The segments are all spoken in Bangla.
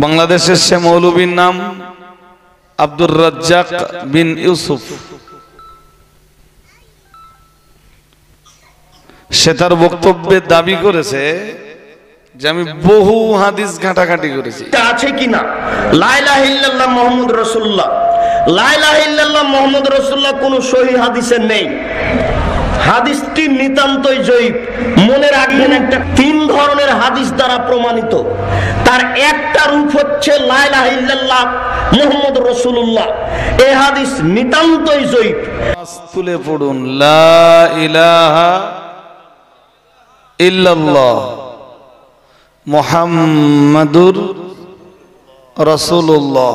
বাংলাদেশের সে মৌলবীর নাম আব্দুর রাজ্জাক বিন ইউসুফ। সে তার বক্তব্যে দাবি করেছে যে আমি বহু হাদিস ঘাটাঘাটি করেছি। আছে কিনা লা ইলাহা ইল্লাল্লাহ মুহাম্মদ রাসূলুল্লাহ, লা ইলাহা ইল্লাল্লাহ মুহাম্মদ রাসূলুল্লাহ কোন সহিহ হাদিসে নেই। হাদিসটি নিতান্তই জয়ীফ। মনে রাখবেন, একটা তিন ধরনের হাদিস দ্বারা প্রমাণিত, তার একটা রূপ হচ্ছে লা ইলাহা ইল্লাল্লাহ মুহাম্মদ রাসূলুল্লাহ। এই হাদিস নিতান্তই জয়ীফ। তুলে পড়ুন লা ইলাহা ইল্লাল্লাহ মুহাম্মাদুর রাসূলুল্লাহ।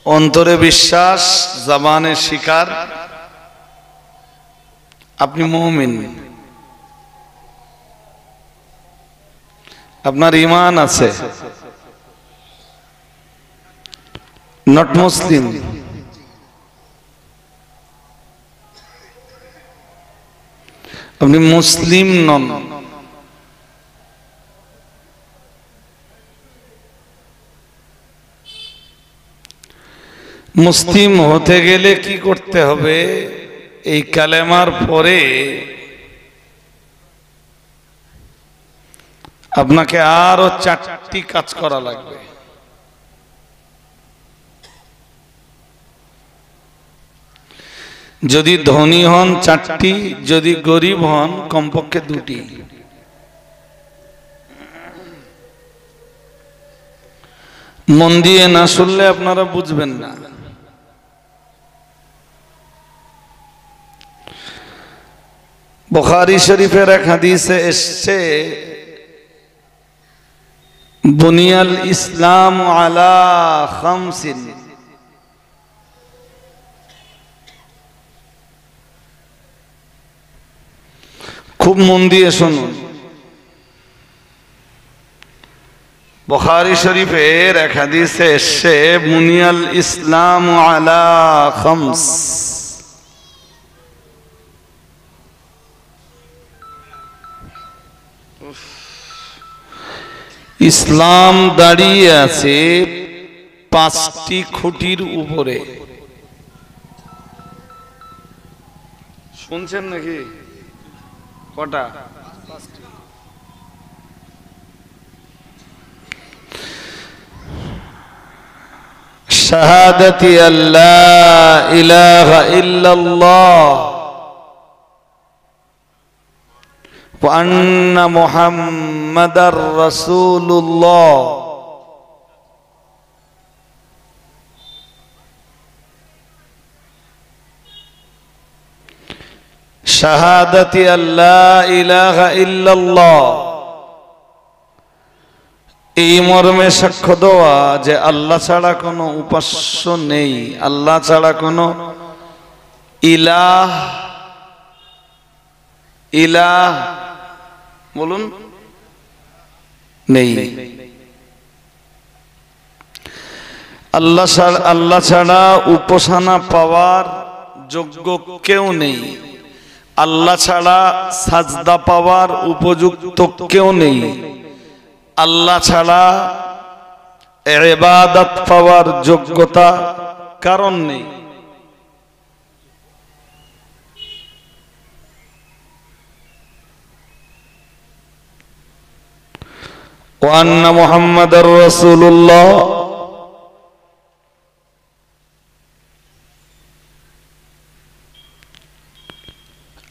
অন্তরে বিশ্বাস, জবানে স্বীকার, আপনি মুমিন, আপনার ঈমান আছে, নট মুসলিম। আপনি মুসলিম নন। মুসলিম হতে গেলে কি করতে হবে? এই কালেমার পরে আপনাকে আরো 4টি কাজ করা লাগবে। যদি ধনী হন 4টি, যদি গরিব হন কমপক্ষে 2টি। মন দিয়ে না শুনলে আপনারা বুঝবেন না। বুখারী শরীফের এক হাদিসে এসেছে, বুনিয়াল ইসলাম আলা খামসিন। খুব মন দিয়ে শুনুন। বুখারী শরীফের এক হাদিসে এসেছে, বুনিয়াল ইসলাম আলা খামস। ইসলাম দাঁড়িয়ে আছে 5টি খুঁটির উপরে। শুনছেন নাকি? কটা? শাহাদাতি আল্লাহ ইলাহা ইল্লাল্লাহ ওয়া আন্না মুহাম্মাদার রাসূলুল্লাহ। শাহাদাতি আল্লাহ ইলাহা ইল্লাল্লাহ, এই মর্মে সাক্ষ্য দেওয়া যে আল্লাহ ছাড়া কোনো উপাস্য নেই, আল্লাহ ছাড়া কোনো ইলাহ, ইলাহ বলুন, নেই। আল্লাহ ছাড়া উপাসনা পাওয়ার যোগ্য কেউ নেই, আল্লাহ ছাড়া সাজদা পাওয়ার উপযুক্ত কেউ নেই, আল্লাহ ছাড়া ইবাদত পাওয়ার যোগ্যতা কারণ নেই। ওয়া আন্না মুহাম্মাদার রাসূলুল্লাহ,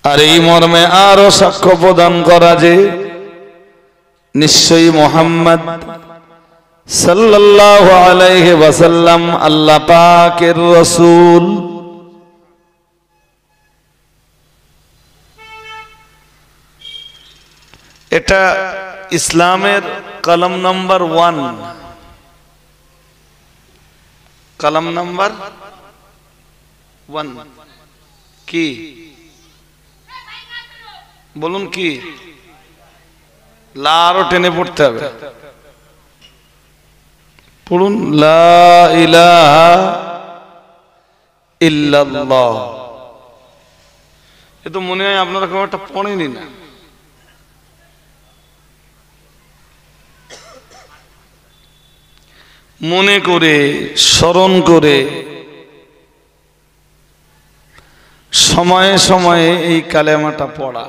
আর এই মর্মে আরো সাক্ষ্য প্রদান করা যে নিশ্চয়ই মুহাম্মদ সাল্লাল্লাহু আলাইহি ওয়াসাল্লাম আল্লাহ পাকের রাসূল। এটা ইসলামের কলম নাম্বার 1, কলম নাম্বার 1 কি বলুন? কি লা আরো টেনে পড়তে হবে। পড়ুন লা ইলাহা ইল্লাল্লাহ। এ তো মনে হয় আপনারা কোনো একটা পড়েনি না। মনে করে স্মরণ করে সময়ে সময়ে এই কালেমাটা পড়া,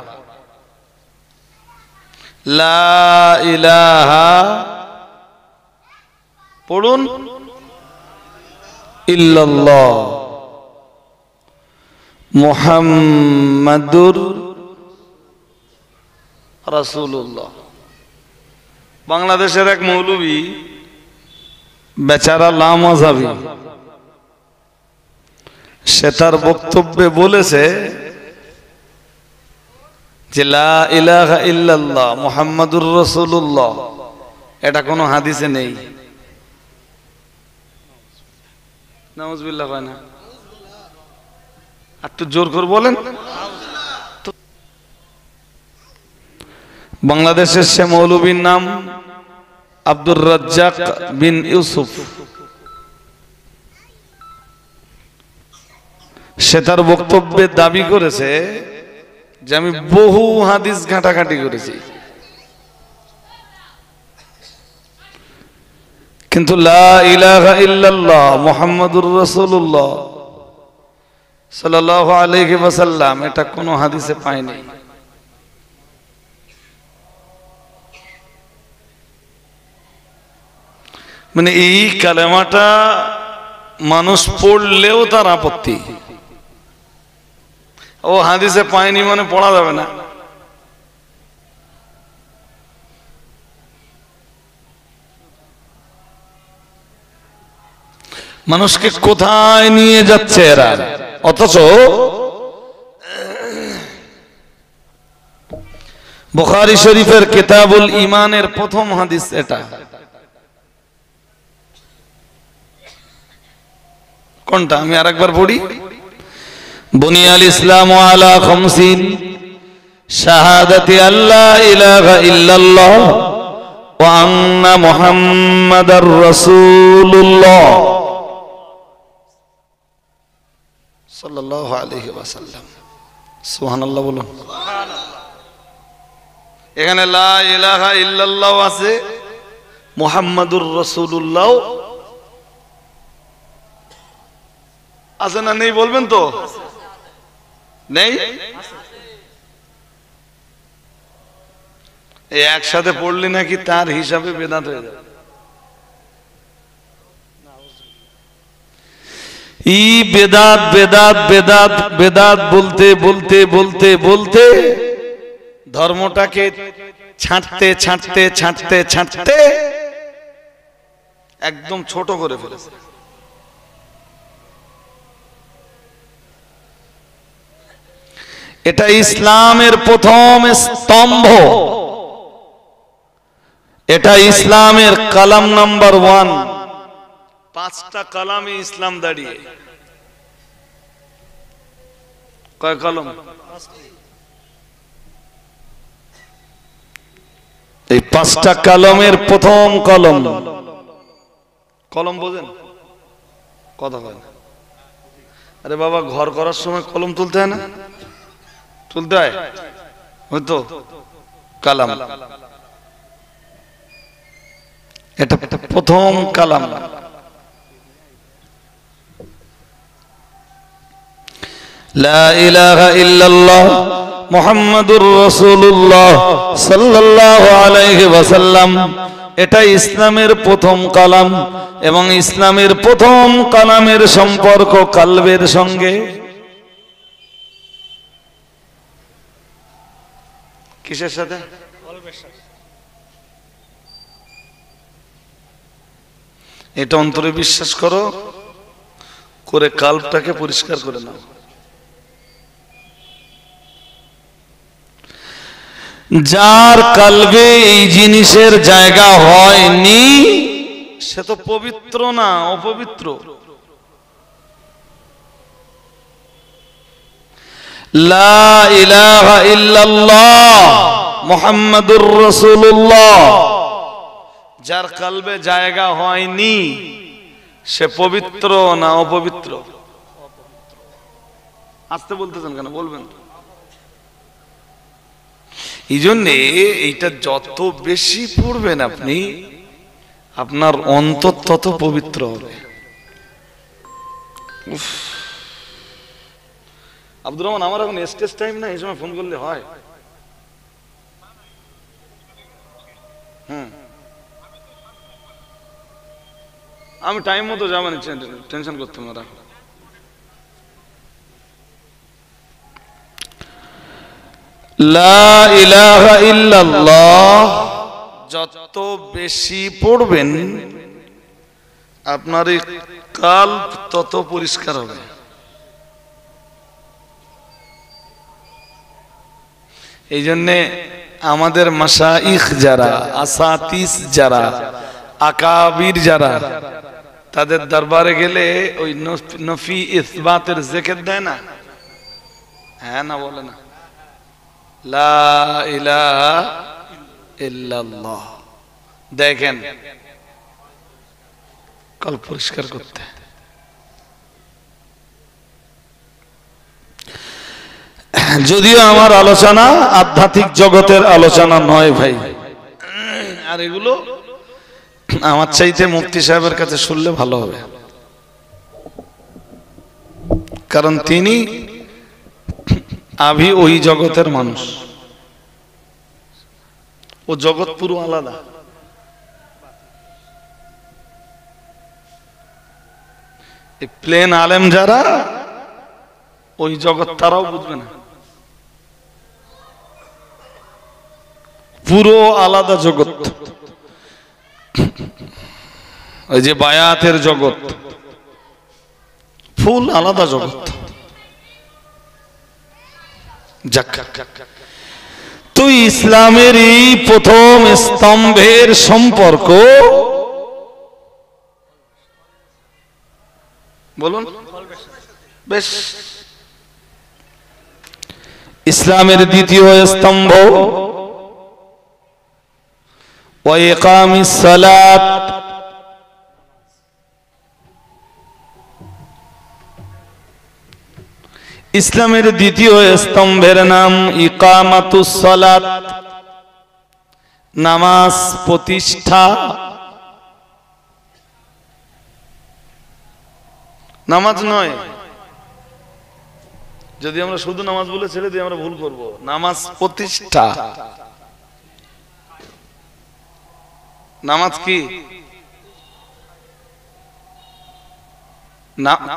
লা ইলাহা, পড়ুন, ইল্লাল্লাহ মুহাম্মাদুর রাসূলুল্লাহ। বাংলাদেশের এক মৌলবী বেচারা লামাযাবি, সে তার বক্তব্যে বলেছে যে লা ইলাহা ইল্লাল্লাহ মুহাম্মাদুর রাসূলুল্লাহ এটা কোনো হাদিসে নেই। নাউযুবিল্লাহ হয় না? একটু জোর করে বলেন। বাংলাদেশের সে মৌলবীর নাম আব্দুর রাজ্জাক বিন ইউসুফ। সে তার বক্তব্যে দাবি করেছে যে আমি বহু হাদিস ঘাটাঘাটি করেছি, কিন্তু লা ইলাহা ইল্লাল্লাহ মুহাম্মাদুর রাসূলুল্লাহ সাল্লাল্লাহু আলাইহি ওয়াসাল্লাম এটা কোনো হাদিসে পাইনি। মানে এই কালেমাটা মানুষ পড়লেও তার আপত্তি, ও হাদিসে পায়নি মানে পড়া যাবে না। মানুষকে কোথায় নিয়ে যাচ্ছে এরা, অথচ বুখারী শরীফের কিতাবুল ঈমানের প্রথম হাদিস এটা। কোনটা আমি আরেকবার পড়ি। বুনিয়াল ইসলামু আলা খামসিন শাহাদাতি আল্লা ইলাহা ইল্লাল্লাহ ওয়া আন্না মুহাম্মাদার রাসূলুল্লাহ সাল্লাল্লাহু আলাইহি ওয়াসাল্লাম। সুবহানাল্লাহ বলুন। এখানে লা ইলাহা ইল্লাল্লাহ আছে, মুহাম্মাদুর রাসূলুল্লাহ আছে না নেই বলবেন তো? নেই? এই একসাথে পড়লি নাকি তার হিসাবে বেদাত হয়ে যাবে। ই বেদাত বেদাত বেদাত বেদাত বলতে বলতে বলতে বলতে ধর্মটাকে ছাঁটতে ছাঁটতে ছাঁটতে ছাঁটতে একদম ছোট করে ফেলেছে। এটা ইসলামের প্রথম স্তম্ভ, এটা ইসলামের কালাম নাম্বার 1। 5টা কালামে ইসলাম দাঁড়িয়ে। কয় কলম? এই 5টা কলমের প্রথম কলম। কলম বোঝেন? কথা হয় না। আরে বাবা, ঘর করার সময় কলম তুলতে হয় না? তুলতে হয়, হয়তো কালাম। এটা প্রথম কালাম। লা ইলাহা ইল্লাল্লাহ মুহাম্মাদুর রাসূলুল্লাহ সাল্লাল্লাহু আলাইহি ওয়াসাল্লাম এটা ইসলামের প্রথম কালাম, এবং ইসলামের প্রথম কালামের সম্পর্ক কালবের সঙ্গে। কিসের সাথে? এটা অন্তরে বিশ্বাস করো, করে কালবটাকে পরিষ্কার করে নাও। যার কালবে এই জিনিসের জায়গা হয়নি সে তো পবিত্র না, অপবিত্র। লা ইলাহা ইল্লাল্লাহ মুহাম্মাদুর রাসূলুল্লাহ যার কালবে জায়গা হয়নি সে পবিত্র না অপবিত্র? আসতে বলতেছেন কেন? বলবেন। এই জন্যে এইটা যত বেশি পড়বেন আপনি, আপনার অন্তর তত পবিত্র হবে। আব্দুর রহমান, আমার এখন স্টেজ টাইম না, এই সময় ফোন করলে হয়? আমি টাইম মতো যাবেন, টেনশন করতে না, রাখো। লা ইলাহা ইল্লাল্লাহ যত বেশি পড়বেন আপনার এই কাল্ব তত পরিষ্কার হবে। এই জন্যে আমাদের মাশাইখ যারা, আসাতিস যারা, আকাবির যারা, তাদের দরবারে গেলে ওই নফি ইসবাতের জিকির দেয় না? হ্যাঁ না বলে না? লা ইলাহা ইল্লাল্লাহ। দেখেন কাল পরিষ্কার করতে। যদিও আমার আলোচনা আধ্যাত্মিক জগতের আলোচনা নয় ভাই, আর এগুলো আমার চাইতে মুফতি সাহেবের কাছে শুনলে ভালো হবে, কারণ তিনি আভি ওই জগতের মানুষ। ও জগৎ পুরো আলাদা। এই প্লেন আলেম যারা, ওই জগৎ তারাও বুঝবে না, পুরো আলাদা জগৎ। ওই যে বায়াতের জগৎ, ফুল আলাদা জগৎ। তো ইসলামের এই প্রথম স্তম্ভের সম্পর্ক, বলুন বেশ, ইসলামের দ্বিতীয় স্তম্ভ ওয়া ইকামিস সালাত। ইসলামের দ্বিতীয় স্তম্ভের নাম ইকামাতুস সালাত, নামাজ প্রতিষ্ঠা। নামাজ নয়, যদি আমরা শুধু নামাজ বলে ছেড়ে দিই আমরা ভুল করব। নামাজ প্রতিষ্ঠা। নামাজ কি?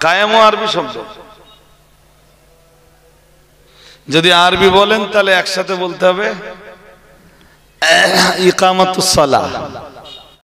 কায়েম আরবি শব্দ। যদি আরবি বলেন তাহলে একসাথে বলতে হবে ইকামাতুস সালাহ।